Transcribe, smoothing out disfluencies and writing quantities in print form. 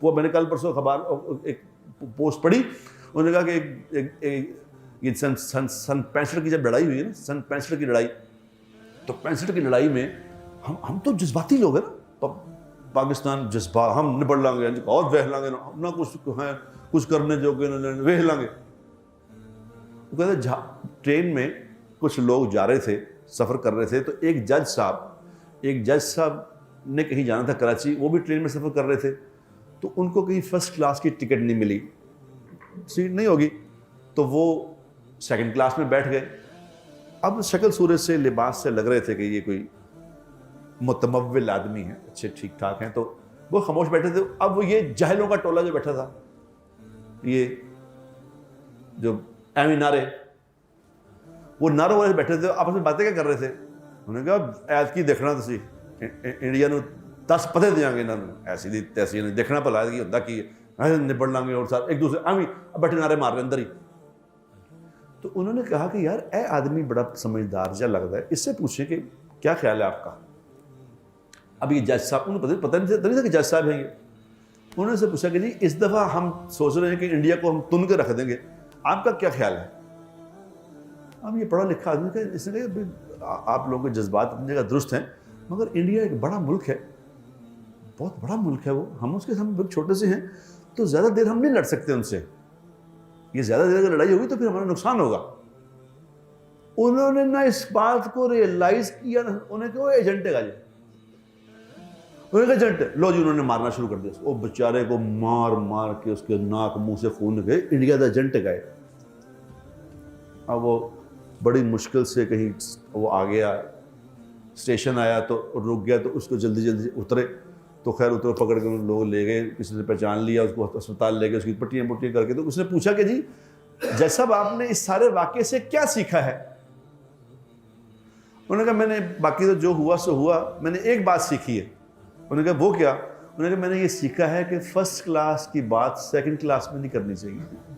वो मैंने कल परसों अखबार एक पोस्ट पढ़ी, उन्होंने कहा कि ये सन 65 की जब लड़ाई हुई है ना, सन 65 की लड़ाई, तो 65 की लड़ाई में हम तो जज्बाती लोग हैं ना, पाकिस्तान जज्बा, हम निपट लांगे और वह लांगे ना कुछ है, कुछ करने जोगे वह लांगे। वो कहते ट्रेन में कुछ लोग जा रहे थे, सफ़र कर रहे थे, तो एक जज साहब ने कहीं जाना था कराची, वो भी ट्रेन में सफ़र कर रहे थे, तो उनको कहीं फर्स्ट क्लास की टिकट नहीं मिली, सीट नहीं होगी, तो वो सेकंड क्लास में बैठ गए। अब शक्ल सूरत से, लिबास से लग रहे थे कि ये कोई मुतमव्विल आदमी है, अच्छे ठीक ठाक हैं, तो वो खामोश बैठे थे। अब वो ये जाहिलों का टोला जो बैठा था, ये जो एमी नारे, वो नारों वाले बैठे थे, आपस में बातें क्या कर रहे थे। उन्होंने कहा ऐत की देखना तुसी इंडिया ਨੂੰ 10 पते देंगे इन्होंने, ऐसी दी तैसी नहीं देखना भला कि होता की निपट लांगे और सारे एक दूसरे आमी बैठे नारे मार रहे अंदर ही। तो उन्होंने कहा कि यार ए आदमी बड़ा समझदार जा लगता है, इससे पूछें कि क्या ख्याल है आपका। अब ये जज साहब, उन्हें पता नहीं था कि जज साहब हैं ये। उन्होंने से पूछा कि जी इस दफ़ा हम सोच रहे हैं कि इंडिया को हम तुन के रख देंगे, आपका क्या ख्याल है। अब ये पढ़ा लिखा आदमी का, इसने कहा आप लोगों के जज्बात अपनी जगह दुरुस्त हैं, मगर इंडिया एक बड़ा मुल्क है, बहुत बड़ा मुल्क है वो, हम उसके हम छोटे से हैं, तो ज़्यादा देर हम नहीं लड़ सकते उनसे। ये ज़्यादा देर अगर लड़ाई होगी तो फिर हमारा नुकसान होगा। उन्होंने ना इस बात को रियलाइज किया ना, उन्हें कहा एजेंट है, उन्होंने कहा एजेंट, लो जी, उन्होंने मारना शुरू कर दिया। वो बेचारे को मार मार के उसके नाक मुंह से खून गए, इंडिया का एजेंट गए। अब वो बड़ी मुश्किल से कहीं वो आ गया, स्टेशन आया तो रुक गया, तो उसको जल्दी जल्दी उतरे, तो खैर उतरे, पकड़ के लोग ले गए, किसी ने पहचान लिया, उसको अस्पताल ले गए, उसकी पट्टियाँ पुट्टियाँ करके। तो उसने पूछा कि जी जज साहब आपने इस सारे वाक़े से क्या सीखा है। उन्होंने कहा मैंने बाकी तो जो हुआ सो हुआ, मैंने एक बात सीखी है। उन्होंने कहा वो क्या। उन्होंने कहा मैंने ये सीखा है कि फर्स्ट क्लास की बात सेकंड क्लास में नहीं करनी चाहिए।